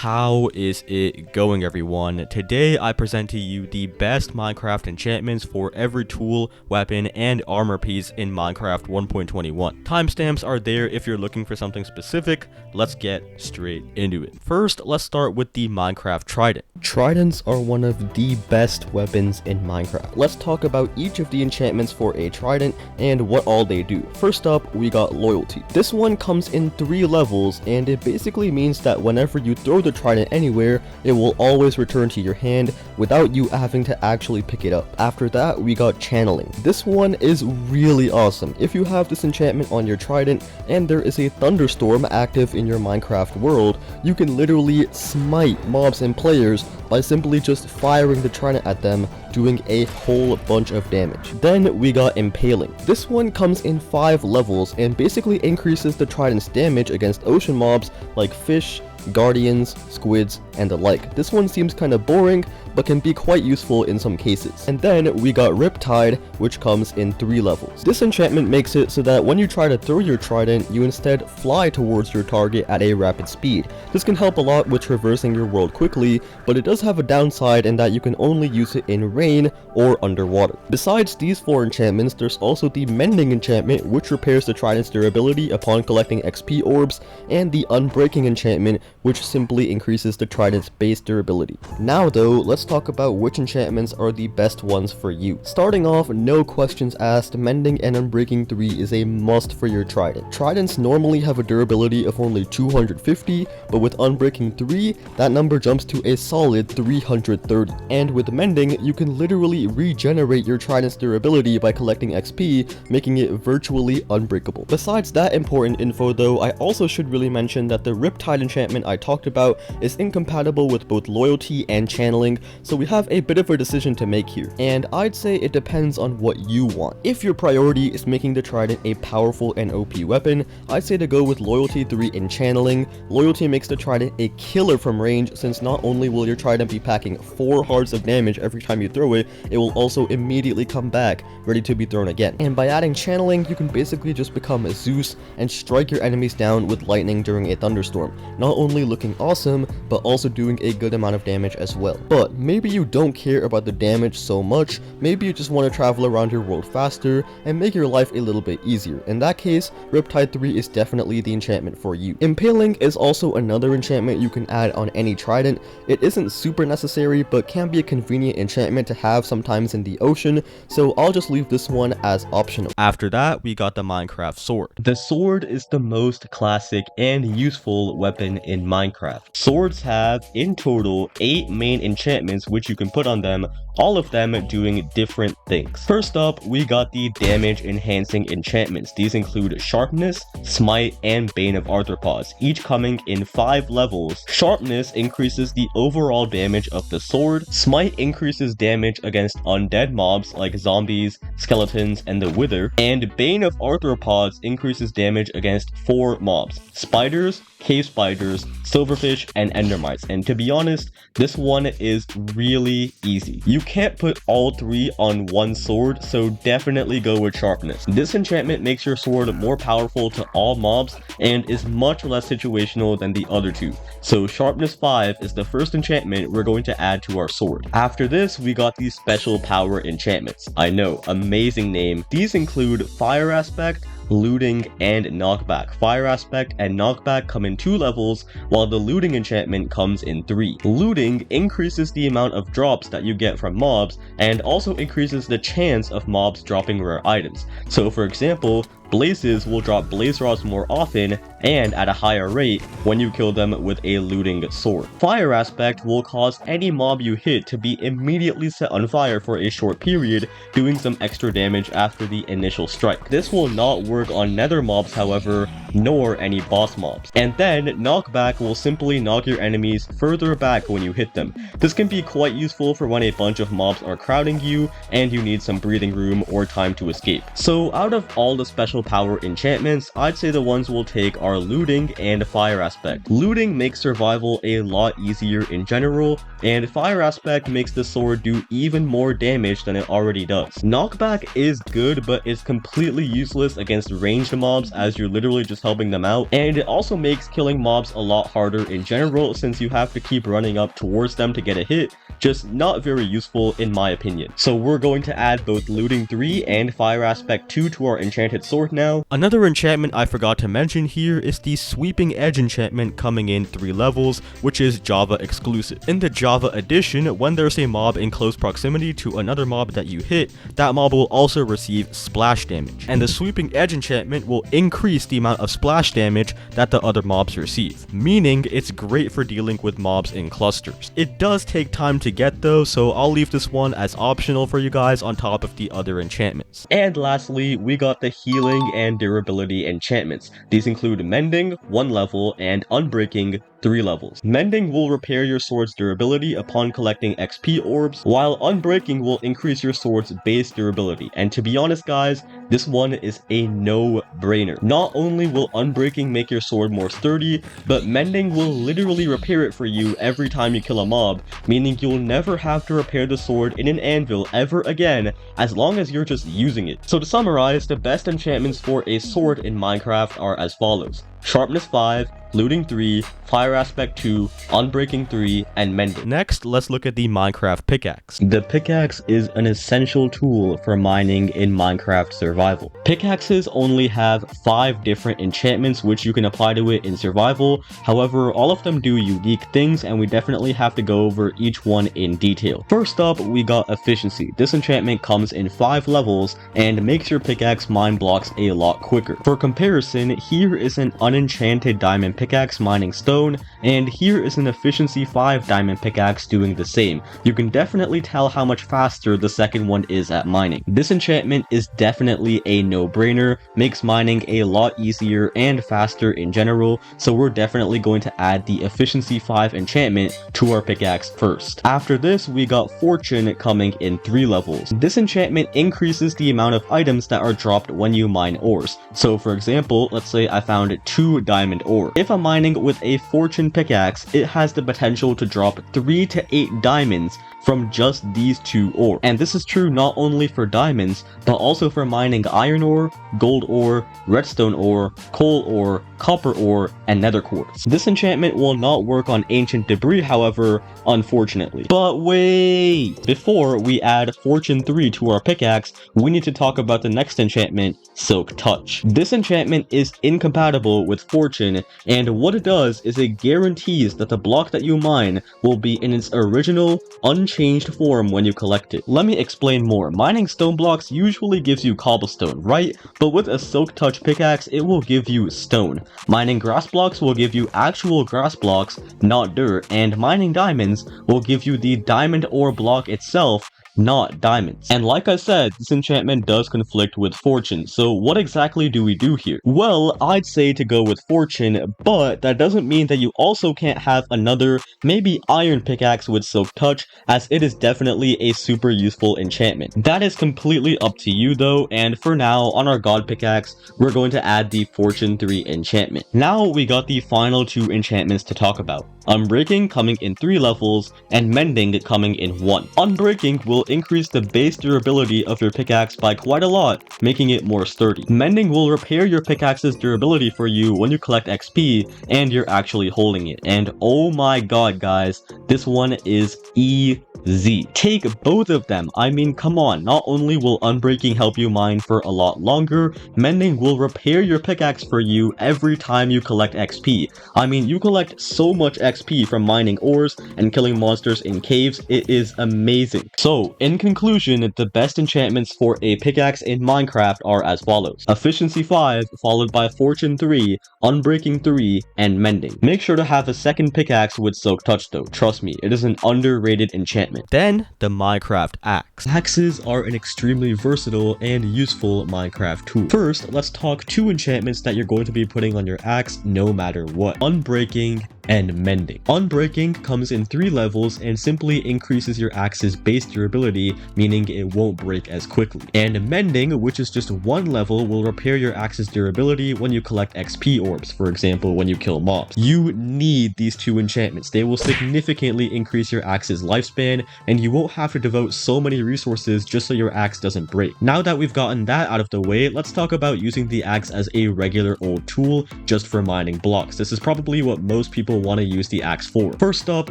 How is it going, everyone? Today I present to you the best Minecraft enchantments for every tool, weapon, and armor piece in Minecraft 1.21. Timestamps are there if you're looking for something specific. Let's get straight into it. First, let's start with the Minecraft Trident. Tridents are one of the best weapons in Minecraft. Let's talk about each of the enchantments for a Trident and what all they do. First up, we got Loyalty. This one comes in 3 levels, and it basically means that whenever you throw the Trident anywhere, it will always return to your hand without you having to actually pick it up. After that, we got Channeling. This one is really awesome. If you have this enchantment on your Trident and there is a thunderstorm active in your Minecraft world, you can literally smite mobs and players by simply just firing the Trident at them, doing a whole bunch of damage. Then we got Impaling. This one comes in 5 levels and basically increases the Trident's damage against ocean mobs like fish, guardians, squids, and the like. This one seems kind of boring, but can be quite useful in some cases. And then we got Riptide, which comes in 3 levels. This enchantment makes it so that when you try to throw your Trident, you instead fly towards your target at a rapid speed. This can help a lot with traversing your world quickly, but it does have a downside in that you can only use it in rain or underwater. Besides these 4 enchantments, there's also the Mending enchantment, which repairs the Trident's durability upon collecting XP orbs, and the Unbreaking enchantment, which simply increases the Trident's base durability. Now though, let's talk about which enchantments are the best ones for you. Starting off, no questions asked, Mending and Unbreaking 3 is a must for your Trident. Tridents normally have a durability of only 250, but with Unbreaking 3, that number jumps to a solid 330. And with Mending, you can literally regenerate your Trident's durability by collecting XP, making it virtually unbreakable. Besides that important info though, I also should really mention that the Riptide enchantment I talked about is incompatible with both Loyalty and Channeling, so we have a bit of a decision to make here, and I'd say it depends on what you want. If your priority is making the Trident a powerful and OP weapon, I'd say to go with Loyalty 3 and Channeling. Loyalty makes the Trident a killer from range, since not only will your Trident be packing 4 hearts of damage every time you throw it, it will also immediately come back, ready to be thrown again. And by adding Channeling, you can basically just become a Zeus and strike your enemies down with lightning during a thunderstorm, not only looking awesome, but also doing a good amount of damage as well. But maybe you don't care about the damage so much, maybe you just want to travel around your world faster and make your life a little bit easier. In that case, Riptide 3 is definitely the enchantment for you. Impaling is also another enchantment you can add on any Trident. It isn't super necessary, but can be a convenient enchantment to have sometimes in the ocean, so I'll just leave this one as optional. After that, we got the Minecraft Sword. The sword is the most classic and useful weapon in Minecraft. Swords have, in total, 8 main enchantments which you can put on them, all of them doing different things. First up, we got the damage enhancing enchantments. These include Sharpness, Smite, and Bane of Arthropods, each coming in 5 levels. Sharpness increases the overall damage of the sword. Smite increases damage against undead mobs like zombies, skeletons, and the Wither. And Bane of Arthropods increases damage against 4 mobs: spiders, cave spiders, silverfish, and endermites. And to be honest, this one is really easy. You can't put all 3 on one sword, so definitely go with Sharpness. This enchantment makes your sword more powerful to all mobs and is much less situational than the other 2. So Sharpness 5 is the first enchantment we're going to add to our sword. After this, we got these special power enchantments. I know, amazing name. These include Fire Aspect, Looting, and Knockback. Fire Aspect and Knockback come in 2 levels, while the Looting enchantment comes in 3. Looting increases the amount of drops that you get from mobs, and also increases the chance of mobs dropping rare items. So for example, Blazes will drop blaze rods more often and at a higher rate when you kill them with a looting sword. Fire Aspect will cause any mob you hit to be immediately set on fire for a short period, doing some extra damage after the initial strike. This will not work on nether mobs, however, nor any boss mobs. And then Knockback will simply knock your enemies further back when you hit them. This can be quite useful for when a bunch of mobs are crowding you and you need some breathing room or time to escape. So out of all the special power enchantments, I'd say the ones we'll take are looting and fire aspect. Looting makes survival a lot easier in general, and fire aspect makes the sword do even more damage than it already does. Knockback is good, but it's completely useless against ranged mobs as you're literally just helping them out, and it also makes killing mobs a lot harder in general since you have to keep running up towards them to get a hit. Just not very useful in my opinion. So we're going to add both looting 3 and fire aspect 2 to our enchanted sword now. Another enchantment I forgot to mention here is the sweeping edge enchantment coming in 3 levels, which is Java exclusive. In the Java edition, when there's a mob in close proximity to another mob that you hit, that mob will also receive splash damage, and the sweeping edge enchantment will increase the amount of splash damage that the other mobs receive, meaning it's great for dealing with mobs in clusters. It does take time to get though, so I'll leave this one as optional for you guys on top of the other enchantments. And lastly, we got the healing and durability enchantments. These include mending 1 level and unbreaking 3 levels. Mending will repair your sword's durability upon collecting XP orbs, while unbreaking will increase your sword's base durability. And to be honest guys, this one is a no-brainer. Not only will unbreaking make your sword more sturdy, but mending will literally repair it for you every time you kill a mob, meaning you'll never have to repair the sword in an anvil ever again as long as you're just using it. So to summarize, the best enchantments for a sword in Minecraft are as follows: Sharpness 5, Looting 3, Fire Aspect 2, Unbreaking 3, and Mending. Next, let's look at the Minecraft Pickaxe. The pickaxe is an essential tool for mining in Minecraft survival. Pickaxes only have 5 different enchantments which you can apply to it in survival. However, all of them do unique things, and we definitely have to go over each one in detail. First up, we got Efficiency. This enchantment comes in 5 levels and makes your pickaxe mine blocks a lot quicker. For comparison, here is an unenchanted diamond pickaxe mining stone, and here is an efficiency 5 diamond pickaxe doing the same. You can definitely tell how much faster the second one is at mining. This enchantment is definitely a no-brainer, makes mining a lot easier and faster in general, so we're definitely going to add the efficiency 5 enchantment to our pickaxe first. After this, we got Fortune coming in 3 levels. This enchantment increases the amount of items that are dropped when you mine ores. So for example, let's say I found 2 diamond ore. If I'm mining with a Fortune pickaxe, it has the potential to drop 3 to 8 diamonds from just these 2 ore. And this is true not only for diamonds, but also for mining iron ore, gold ore, redstone ore, coal ore, copper ore, and nether quartz. This enchantment will not work on ancient debris, however, unfortunately. But wait! Before we add Fortune 3 to our pickaxe, we need to talk about the next enchantment, Silk Touch. This enchantment is incompatible with Fortune, and what it does is it guarantees that the block that you mine will be in its original, unchanged form when you collect it. Let me explain more. Mining stone blocks usually gives you cobblestone, right? But with a Silk Touch pickaxe, it will give you stone. Mining grass blocks will give you actual grass blocks, not dirt, and mining diamonds will give you the diamond ore block itself, not diamonds. And like I said, this enchantment does conflict with Fortune, so what exactly do we do here? Well, I'd say to go with Fortune, but that doesn't mean that you also can't have another, maybe iron pickaxe with Silk Touch, as it is definitely a super useful enchantment. That is completely up to you though, and for now, on our God pickaxe, we're going to add the Fortune 3 enchantment. Now we got the final 2 enchantments to talk about. Unbreaking coming in 3 levels, and Mending coming in 1. Unbreaking will increase the base durability of your pickaxe by quite a lot, making it more sturdy. Mending will repair your pickaxe's durability for you when you collect XP and you're actually holding it. And oh my god guys, this one is easy. Take both of them. I mean, come on, not only will Unbreaking help you mine for a lot longer, Mending will repair your pickaxe for you every time you collect XP. I mean, you collect so much XP from mining ores and killing monsters in caves, it is amazing. So, in conclusion, the best enchantments for a pickaxe in Minecraft are as follows: Efficiency 5, followed by Fortune 3, Unbreaking 3, and Mending. Make sure to have a second pickaxe with Silk Touch though, trust me, it is an underrated enchantment. Then, the Minecraft Axe. Axes are an extremely versatile and useful Minecraft tool. First, let's talk 2 enchantments that you're going to be putting on your axe no matter what: Unbreaking and Mending. Unbreaking comes in 3 levels and simply increases your axe's base durability, meaning it won't break as quickly. And Mending, which is just 1 level, will repair your axe's durability when you collect XP orbs, for example when you kill mobs. You need these 2 enchantments. They will significantly increase your axe's lifespan, and you won't have to devote so many resources just so your axe doesn't break. Now that we've gotten that out of the way, let's talk about using the axe as a regular old tool just for mining blocks. This is probably what most people want to use the axe for. First up,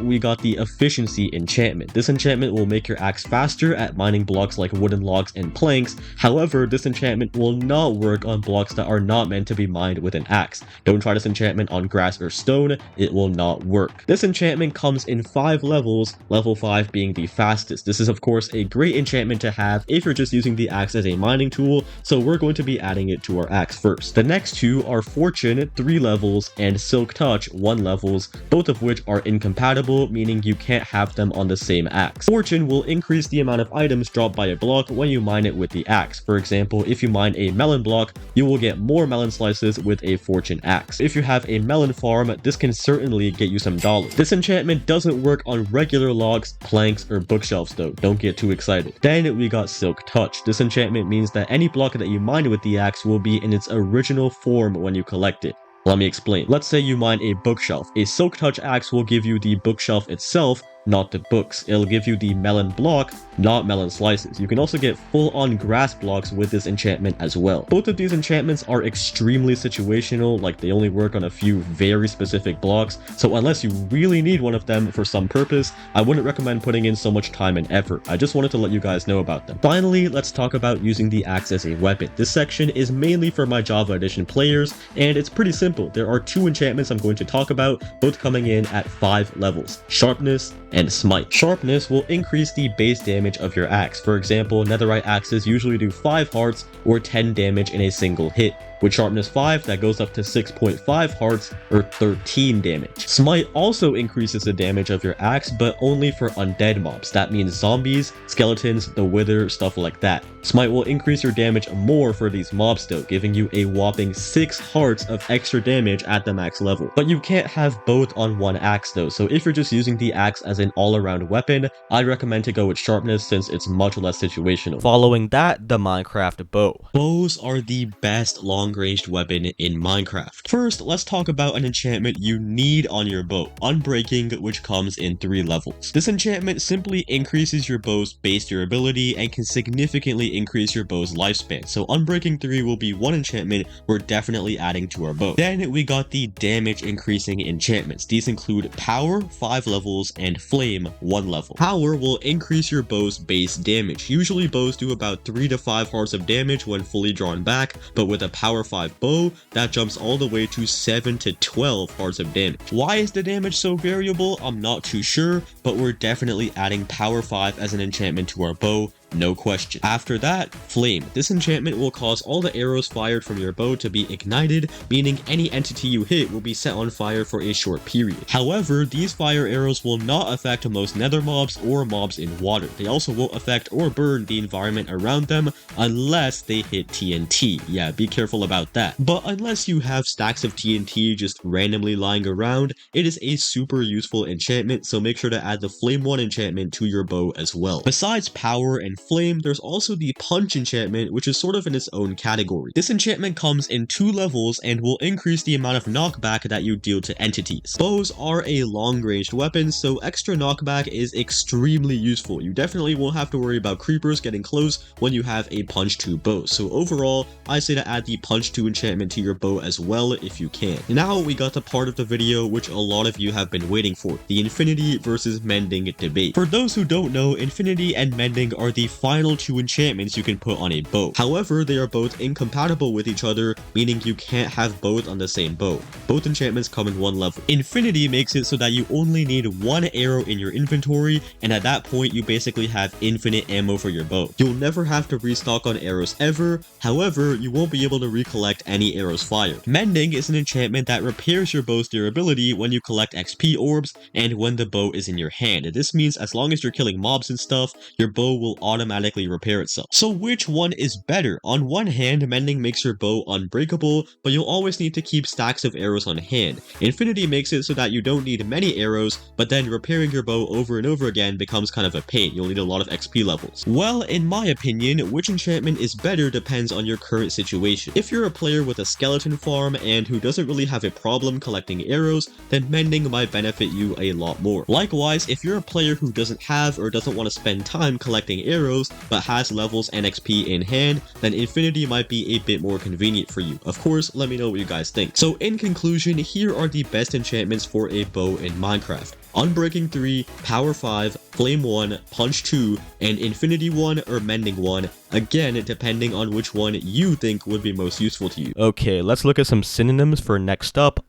we got the efficiency enchantment. This enchantment will make your axe faster at mining blocks like wooden logs and planks. However, this enchantment will not work on blocks that are not meant to be mined with an axe. Don't try this enchantment on grass or stone, it will not work. This enchantment comes in 5 levels, level 5 being the fastest. This is of course a great enchantment to have if you're just using the axe as a mining tool, so we're going to be adding it to our axe first. The next 2 are Fortune, 3 levels, and Silk Touch, 1 levels, both of which are incompatible, meaning you can't have them on the same axe. Fortune will increase the amount of items dropped by a block when you mine it with the axe. For example, if you mine a melon block, you will get more melon slices with a Fortune axe. If you have a melon farm, this can certainly get you some dollars. This enchantment doesn't work on regular logs, planks, or bookshelves though. Don't get too excited. Then we got Silk Touch. This enchantment means that any block that you mine with the axe will be in its original form when you collect it. Let me explain. Let's say you mine a bookshelf. A Silk Touch axe will give you the bookshelf itself, not the books. It'll give you the melon block, not melon slices. You can also get full-on grass blocks with this enchantment as well. Both of these enchantments are extremely situational, like they only work on a few very specific blocks, so unless you really need one of them for some purpose, I wouldn't recommend putting in so much time and effort. I just wanted to let you guys know about them. Finally, let's talk about using the axe as a weapon. This section is mainly for my Java Edition players, and it's pretty simple. There are 2 enchantments I'm going to talk about, both coming in at 5 levels: Sharpness and Smite. Sharpness will increase the base damage of your axe. For example, netherite axes usually do 5 hearts or 10 damage in a single hit. With Sharpness 5, that goes up to 6.5 hearts or 13 damage. Smite also increases the damage of your axe, but only for undead mobs. That means zombies, skeletons, the wither, stuff like that. Smite will increase your damage more for these mobs though, giving you a whopping 6 hearts of extra damage at the max level. But you can't have both on one axe though, so if you're just using the axe as an all-around weapon, I'd recommend to go with Sharpness since it's much less situational. Following that, the Minecraft bow. Bows are the best long-ranged weapon in Minecraft. First, let's talk about an enchantment you need on your bow, Unbreaking, which comes in 3 levels. This enchantment simply increases your bow's base durability and can significantly increase your bow's lifespan, so Unbreaking 3 will be one enchantment we're definitely adding to our bow. Then we got the damage increasing enchantments. These include Power, 5 levels, and Flame, 1 level. Power will increase your bow's base damage. Usually bows do about 3 to 5 hearts of damage when fully drawn back, but with a Power 5 bow, that jumps all the way to 7 to 12 hearts of damage. Why is the damage so variable? I'm not too sure, but we're definitely adding Power 5 as an enchantment to our bow. No question. After that, Flame. This enchantment will cause all the arrows fired from your bow to be ignited, meaning any entity you hit will be set on fire for a short period. However, these fire arrows will not affect most nether mobs or mobs in water. They also won't affect or burn the environment around them unless they hit TNT. Yeah, be careful about that. But unless you have stacks of TNT just randomly lying around, it is a super useful enchantment, so make sure to add the Flame 1 enchantment to your bow as well. Besides Power and Flame, there's also the Punch enchantment, which is sort of in its own category. This enchantment comes in 2 levels and will increase the amount of knockback that you deal to entities. Bows are a long-ranged weapon, so extra knockback is extremely useful. You definitely won't have to worry about creepers getting close when you have a Punch 2 bow. So overall, I say to add the Punch 2 enchantment to your bow as well if you can. Now we got the part of the video which a lot of you have been waiting for, the Infinity versus Mending debate. For those who don't know, Infinity and Mending are the final 2 enchantments you can put on a bow. However, they are both incompatible with each other, meaning you can't have both on the same bow. Both enchantments come in 1 level. Infinity makes it so that you only need 1 arrow in your inventory, and at that point you basically have infinite ammo for your bow. You'll never have to restock on arrows ever, however, you won't be able to recollect any arrows fired. Mending is an enchantment that repairs your bow's durability when you collect XP orbs and when the bow is in your hand. This means as long as you're killing mobs and stuff, your bow will automatically repair itself. So which one is better? On one hand, mending makes your bow unbreakable, but you'll always need to keep stacks of arrows on hand. Infinity makes it so that you don't need many arrows, but then repairing your bow over and over again becomes kind of a pain. You'll need a lot of XP levels. Well, in my opinion, which enchantment is better depends on your current situation. If you're a player with a skeleton farm and who doesn't really have a problem collecting arrows, then mending might benefit you a lot more. Likewise, if you're a player who doesn't have or doesn't want to spend time collecting arrows, but has levels and XP in hand, then Infinity might be a bit more convenient for you. Of course, let me know what you guys think. So in conclusion, here are the best enchantments for a bow in Minecraft. Unbreaking 3, Power 5, Flame 1, Punch 2, and Infinity 1 or Mending 1, again depending on which one you think would be most useful to you. Okay, let's look at some synonyms for next up.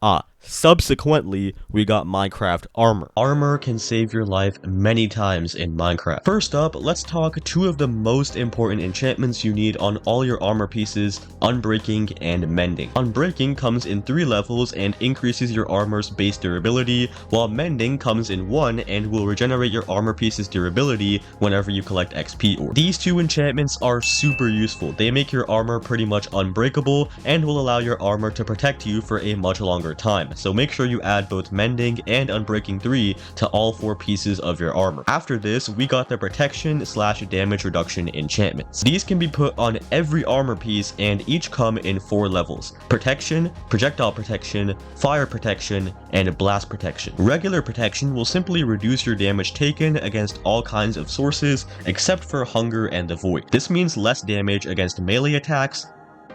Subsequently, we got Minecraft Armor. Armor can save your life many times in Minecraft. First up, let's talk two of the most important enchantments you need on all your armor pieces, Unbreaking and Mending. Unbreaking comes in 3 levels and increases your armor's base durability, while Mending comes in 1 and will regenerate your armor piece's durability whenever you collect XP ore. These two enchantments are super useful. They make your armor pretty much unbreakable and will allow your armor to protect you for a much longer time. So make sure you add both Mending and Unbreaking 3 to all 4 pieces of your armor. After this, we got the Protection/Damage Reduction enchantments. These can be put on every armor piece and each come in 4 levels: Protection, Projectile Protection, Fire Protection, and Blast Protection. Regular Protection will simply reduce your damage taken against all kinds of sources except for Hunger and the Void. This means less damage against melee attacks,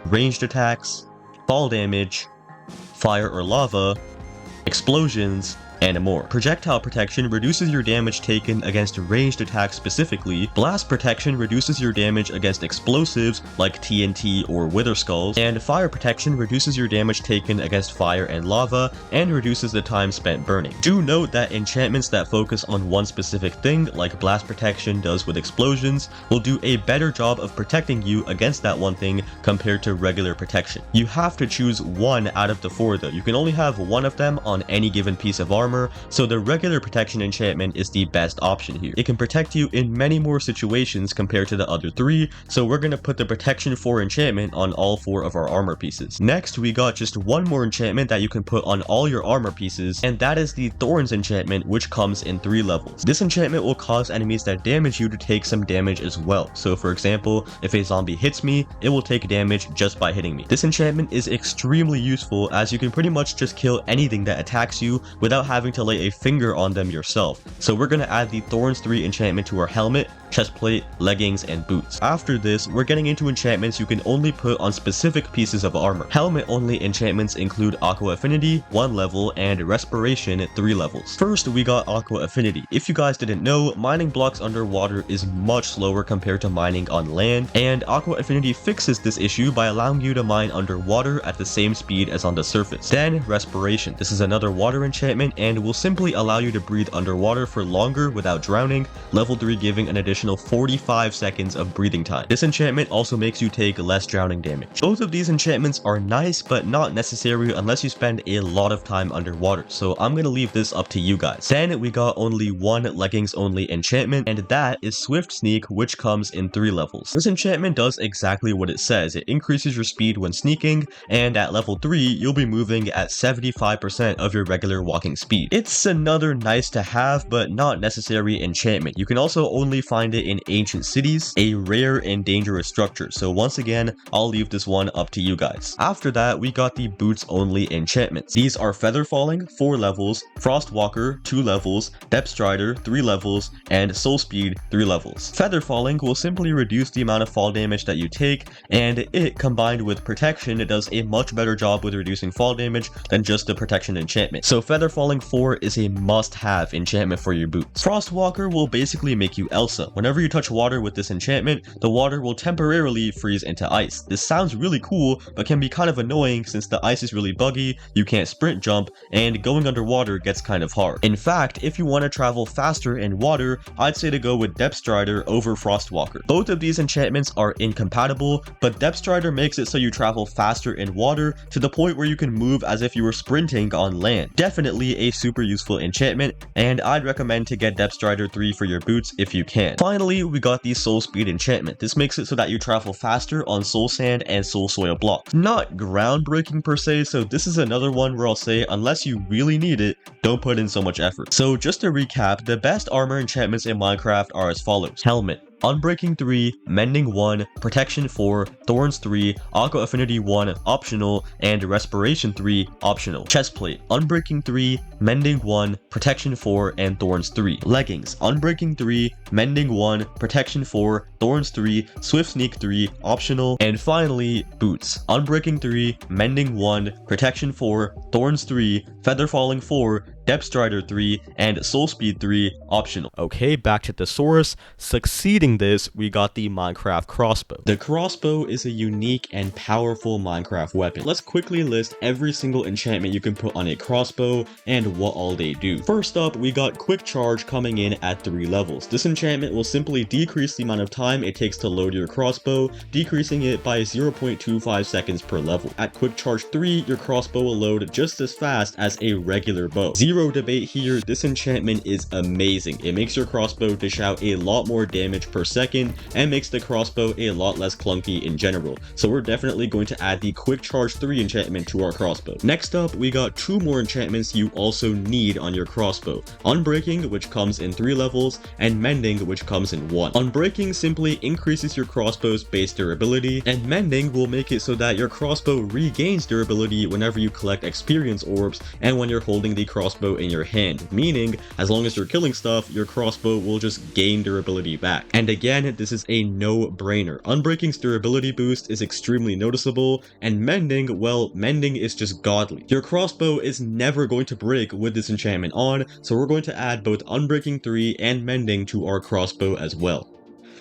ranged attacks, fall damage, fire or lava, explosions, and more. Projectile Protection reduces your damage taken against ranged attacks specifically. Blast Protection reduces your damage against explosives like TNT or Wither Skulls. And Fire Protection reduces your damage taken against fire and lava and reduces the time spent burning. Do note that enchantments that focus on one specific thing, like Blast Protection does with explosions, will do a better job of protecting you against that one thing compared to regular protection. You have to choose one out of the 4 though. You can only have one of them on any given piece of armor, so the regular protection enchantment is the best option here. It can protect you in many more situations compared to the other 3, so we're going to put the Protection 4 enchantment on all 4 of our armor pieces. Next, we got just one more enchantment that you can put on all your armor pieces, and that is the Thorns enchantment, which comes in 3 levels. This enchantment will cause enemies that damage you to take some damage as well. So for example, if a zombie hits me, it will take damage just by hitting me. This enchantment is extremely useful as you can pretty much just kill anything that attacks you without having to lay a finger on them yourself. So we're going to add the Thorns 3 enchantment to our helmet, chestplate, leggings, and boots. After this, we're getting into enchantments you can only put on specific pieces of armor. Helmet only enchantments include Aqua Affinity, 1 level, and Respiration, 3 levels. First, we got Aqua Affinity. If you guys didn't know, mining blocks underwater is much slower compared to mining on land, and Aqua Affinity fixes this issue by allowing you to mine underwater at the same speed as on the surface. Then, Respiration. This is another water enchantment and will simply allow you to breathe underwater for longer without drowning, level 3 giving an additional 45 seconds of breathing time. This enchantment also makes you take less drowning damage. Both of these enchantments are nice but not necessary unless you spend a lot of time underwater, so I'm gonna leave this up to you guys. Then we got only one leggings only enchantment, and that is Swift Sneak, which comes in 3 levels. This enchantment does exactly what it says. It increases your speed when sneaking, and at level 3 you'll be moving at 75% of your regular walking speed. It's another nice to have but not necessary enchantment. You can also only find it in ancient cities, a rare and dangerous structure, so once again I'll leave this one up to you guys. After that, we got the boots only enchantments. These are Feather Falling, 4 levels, Frost Walker, 2 levels, Depth Strider, 3 levels, and Soul Speed, 3 levels. Feather Falling will simply reduce the amount of fall damage that you take, and it, combined with Protection, it does a much better job with reducing fall damage than just the Protection enchantment. So Feather Falling 4 is a must-have enchantment for your boots. Frostwalker will basically make you Elsa. Whenever you touch water with this enchantment, the water will temporarily freeze into ice. This sounds really cool, but can be kind of annoying since the ice is really buggy, you can't sprint jump, and going underwater gets kind of hard. In fact, if you want to travel faster in water, I'd say to go with Depth Strider over Frostwalker. Both of these enchantments are incompatible, but Depth Strider makes it so you travel faster in water to the point where you can move as if you were sprinting on land. Definitely a super useful enchantment, and I'd recommend to get Depth Strider 3 for your boots if you can. finally, we got the Soul Speed enchantment. This makes it so that you travel faster on soul sand and soul soil blocks. Not groundbreaking per se, so this is another one where I'll say unless you really need it, don't put in so much effort. So just to recap, the best armor enchantments in Minecraft are as follows. Helmet. Unbreaking 3, Mending 1, Protection 4, Thorns 3, Aqua Affinity 1 optional, and Respiration 3 optional. Chestplate. Unbreaking 3, Mending 1, Protection 4, and Thorns 3. Leggings. Unbreaking 3, Mending 1, Protection 4, Thorns 3, Swift Sneak 3 optional, and finally, Boots. Unbreaking 3, Mending 1, Protection 4, Thorns 3, Feather Falling 4, Depth Strider 3, and Soul Speed 3 optional. Okay, back to the source. Succeeding this, we got the Minecraft Crossbow. The Crossbow is a unique and powerful Minecraft weapon. Let's quickly list every single enchantment you can put on a crossbow and what all they do. First up, we got Quick Charge coming in at 3 levels. This enchantment will simply decrease the amount of time it takes to load your crossbow, decreasing it by 0.25 seconds per level. At Quick Charge 3, your crossbow will load just as fast as a regular bow. Zero debate here, this enchantment is amazing. It makes your crossbow dish out a lot more damage per second and makes the crossbow a lot less clunky in general. So we're definitely going to add the Quick Charge 3 enchantment to our crossbow. Next up, we got 2 more enchantments you also need on your crossbow. Unbreaking, which comes in 3 levels, and Mending, which comes in 1. Unbreaking simply increases your crossbow's base durability, and Mending will make it so that your crossbow regains durability whenever you collect experience orbs and when you're holding the crossbow in your hand, meaning as long as you're killing stuff, your crossbow will just gain durability back. And again, this is a no-brainer. Unbreaking's durability boost is extremely noticeable, and Mending, well, Mending is just godly. Your crossbow is never going to break with this enchantment on, so we're going to add both Unbreaking 3 and Mending to our crossbow as well.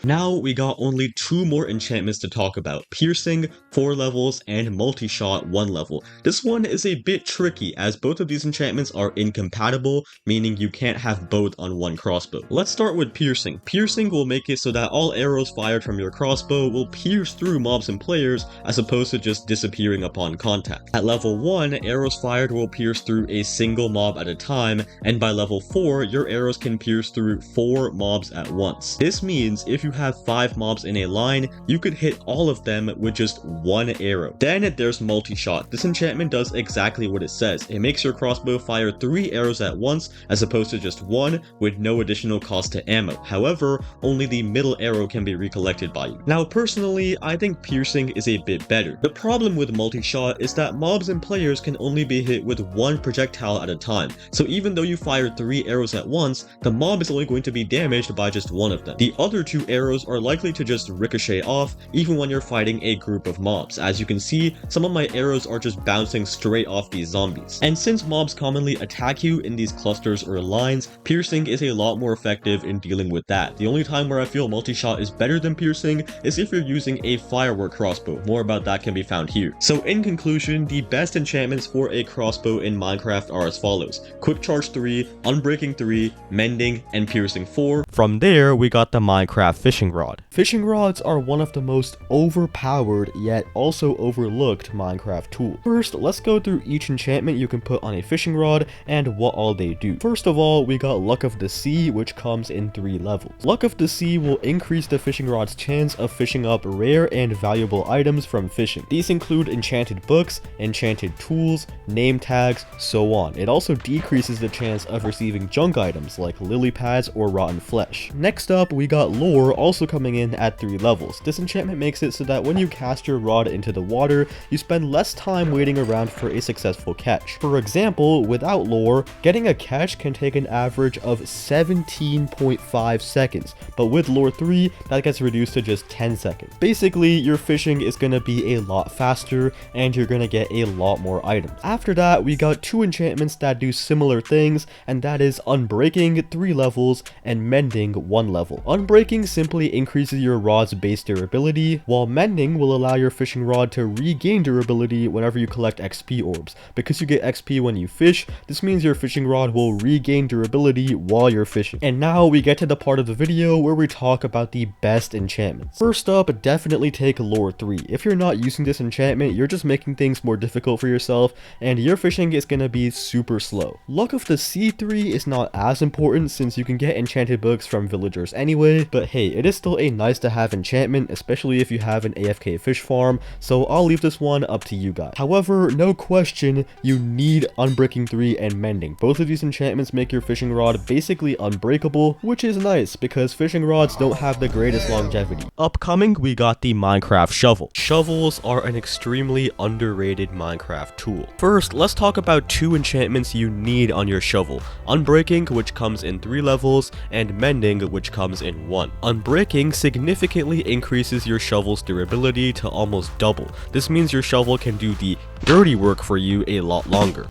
Now we got only 2 more enchantments to talk about, Piercing 4 levels and Multi-Shot 1 level. This one is a bit tricky as both of these enchantments are incompatible, meaning you can't have both on one crossbow. Let's start with Piercing. Piercing will make it so that all arrows fired from your crossbow will pierce through mobs and players as opposed to just disappearing upon contact. At level 1, arrows fired will pierce through a single mob at a time, and by level 4, your arrows can pierce through 4 mobs at once. This means if you have 5 mobs in a line, you could hit all of them with just 1 arrow. Then there's Multi-Shot. This enchantment does exactly what it says. It makes your crossbow fire 3 arrows at once as opposed to just 1 with no additional cost to ammo. However, only the middle arrow can be recollected by you. Now personally, I think Piercing is a bit better. The problem with Multi-Shot is that mobs and players can only be hit with 1 projectile at a time. So even though you fire 3 arrows at once, the mob is only going to be damaged by just 1 of them. The other 2 arrows are likely to just ricochet off even when you're fighting a group of mobs. As you can see, some of my arrows are just bouncing straight off these zombies. And since mobs commonly attack you in these clusters or lines, Piercing is a lot more effective in dealing with that. The only time where I feel Multi-Shot is better than Piercing is if you're using a firework crossbow. More about that can be found here. So in conclusion, the best enchantments for a crossbow in Minecraft are as follows: Quick Charge 3, Unbreaking 3, Mending, and Piercing 4. From there, we got the Minecraft Fishing Rod. Fishing rods are one of the most overpowered yet also overlooked Minecraft tools. First, let's go through each enchantment you can put on a fishing rod and what all they do. First of all, we got Luck of the Sea, which comes in 3 levels. Luck of the Sea will increase the fishing rod's chance of fishing up rare and valuable items from fishing. These include enchanted books, enchanted tools, name tags, so on. It also decreases the chance of receiving junk items like lily pads or rotten flesh. Next up, we got Lure, also coming in at 3 levels. This enchantment makes it so that when you cast your rod into the water, you spend less time waiting around for a successful catch. For example, without Lure, getting a catch can take an average of 17.5 seconds, but with Lure 3, that gets reduced to just 10 seconds. Basically, your fishing is going to be a lot faster, and you're going to get a lot more items. After that, we got 2 enchantments that do similar things, and that is Unbreaking 3 levels and Mending 1 level. Unbreaking simply increases your rod's base durability, while Mending will allow your fishing rod to regain durability whenever you collect XP orbs. Because you get XP when you fish, this means your fishing rod will regain durability while you're fishing. And now we get to the part of the video where we talk about the best enchantments. First up, definitely take Lure 3. If you're not using this enchantment, you're just making things more difficult for yourself, and your fishing is gonna be super slow. Luck of the Sea 3 is not as important since you can get enchanted books products from villagers anyway, but hey, it is still a nice to have enchantment, especially if you have an AFK fish farm, so I'll leave this one up to you guys. However, no question, you need Unbreaking 3 and Mending. Both of these enchantments make your fishing rod basically unbreakable, which is nice because fishing rods don't have the greatest longevity. Upcoming, we got the Minecraft shovel. Shovels are an extremely underrated Minecraft tool. First, let's talk about two enchantments you need on your shovel. Unbreaking, which comes in 3 levels, and Mending, which comes in 1. Unbreaking significantly increases your shovel's durability to almost double. This means your shovel can do the dirty work for you a lot longer.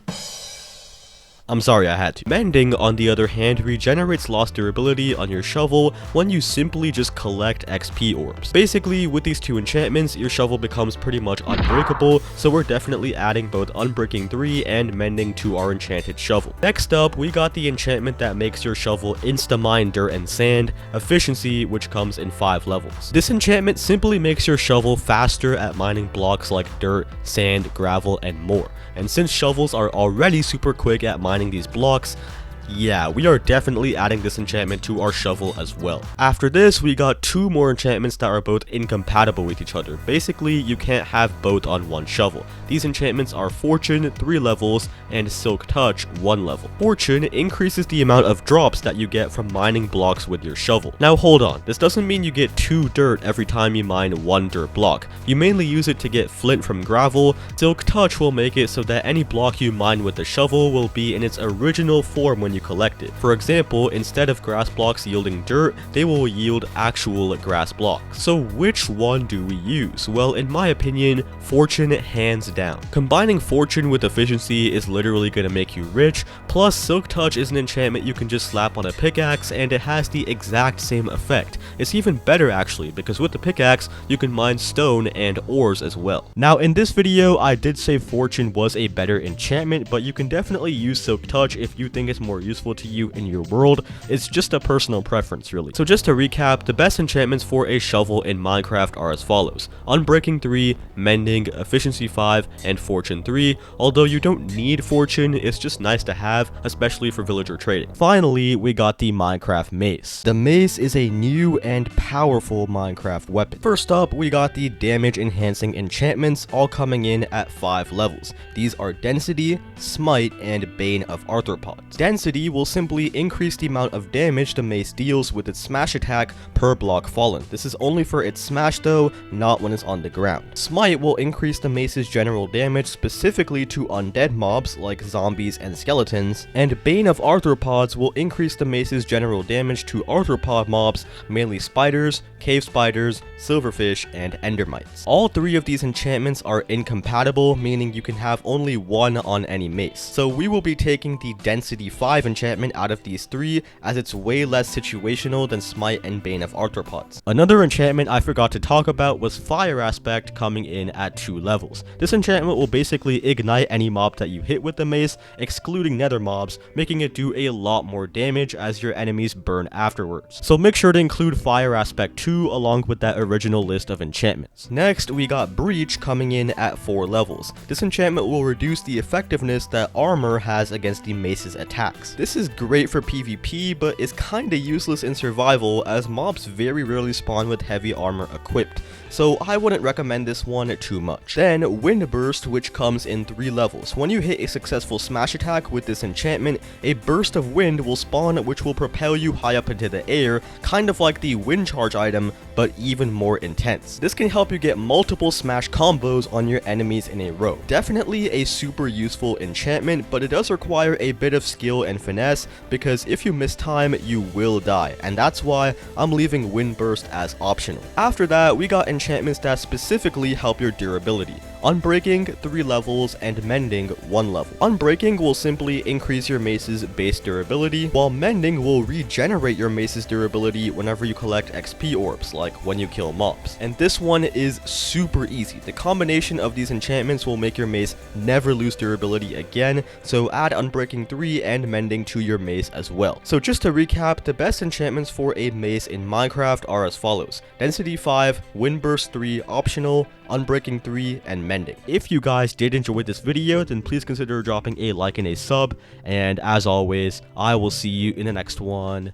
I'm sorry, I had to. Mending, on the other hand, regenerates lost durability on your shovel when you simply just collect XP orbs. Basically, with these two enchantments, your shovel becomes pretty much unbreakable, so we're definitely adding both Unbreaking 3 and Mending to our enchanted shovel. Next up, we got the enchantment that makes your shovel insta-mine dirt and sand, Efficiency, which comes in 5 levels. This enchantment simply makes your shovel faster at mining blocks like dirt, sand, gravel, and more. And since shovels are already super quick at mining these blocks, yeah, we are definitely adding this enchantment to our shovel as well. After this, we got 2 more enchantments that are both incompatible with each other. Basically, you can't have both on one shovel. These enchantments are Fortune, 3 levels, and Silk Touch, 1 level. Fortune increases the amount of drops that you get from mining blocks with your shovel. Now hold on, this doesn't mean you get 2 dirt every time you mine 1 dirt block. You mainly use it to get flint from gravel. Silk Touch will make it so that any block you mine with the shovel will be in its original form when you collect it. For example, instead of grass blocks yielding dirt, they will yield actual grass blocks. So which one do we use? Well, in my opinion, Fortune hands down. Combining Fortune with Efficiency is literally gonna make you rich, plus Silk Touch is an enchantment you can just slap on a pickaxe and it has the exact same effect. It's even better actually, because with the pickaxe, you can mine stone and ores as well. Now in this video, I did say Fortune was a better enchantment, but you can definitely use Silk Touch if you think it's more useful to you in your world. It's just a personal preference really. So just to recap, the best enchantments for a shovel in Minecraft are as follows: Unbreaking 3, Mending, Efficiency 5, and Fortune 3. Although you don't need Fortune, it's just nice to have, especially for villager trading. Finally, we got the Minecraft Mace. The Mace is a new and powerful Minecraft weapon. First up, we got the damage enhancing enchantments, all coming in at 5 levels. These are Density, Smite, and Bane of Arthropods. Density will simply increase the amount of damage the mace deals with its smash attack per block fallen. This is only for its smash though, not when it's on the ground. Smite will increase the mace's general damage specifically to undead mobs like zombies and skeletons, and Bane of Arthropods will increase the mace's general damage to arthropod mobs, mainly spiders, cave spiders, silverfish, and endermites. All 3 of these enchantments are incompatible, meaning you can have only one on any mace. So we will be taking the Density 5 enchantment out of these 3, as it's way less situational than Smite and Bane of Arthropods. Another enchantment I forgot to talk about was Fire Aspect, coming in at 2 levels. This enchantment will basically ignite any mob that you hit with the mace, excluding nether mobs, making it do a lot more damage as your enemies burn afterwards. So make sure to include Fire Aspect 2 along with that original list of enchantments. Next, we got Breach coming in at 4 levels. This enchantment will reduce the effectiveness that armor has against the mace's attacks. This is great for PvP, but is kinda useless in survival as mobs very rarely spawn with heavy armor equipped, so I wouldn't recommend this one too much. Then Wind Burst, which comes in 3 levels. When you hit a successful smash attack with this enchantment, a burst of wind will spawn which will propel you high up into the air, kind of like the wind charge item, but even more intense. This can help you get multiple smash combos on your enemies in a row. Definitely a super useful enchantment, but it does require a bit of skill and finesse, because if you miss time, you will die, and that's why I'm leaving Wind Burst as optional. After that, we got enchantments that specifically help your durability. Unbreaking, 3 levels, and Mending, 1 level. Unbreaking will simply increase your mace's base durability, while Mending will regenerate your mace's durability whenever you collect XP orbs, like when you kill mobs. And this one is super easy. The combination of these enchantments will make your mace never lose durability again, so add Unbreaking 3 and Mending to your mace as well. So just to recap, the best enchantments for a mace in Minecraft are as follows: Density 5, Wind Burst 3 optional, Unbreaking 3, and Mending. If you guys did enjoy this video, then please consider dropping a like and a sub, and as always, I will see you in the next one.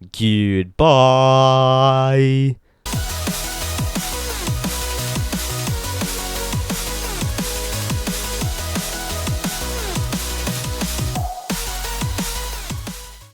Goodbye.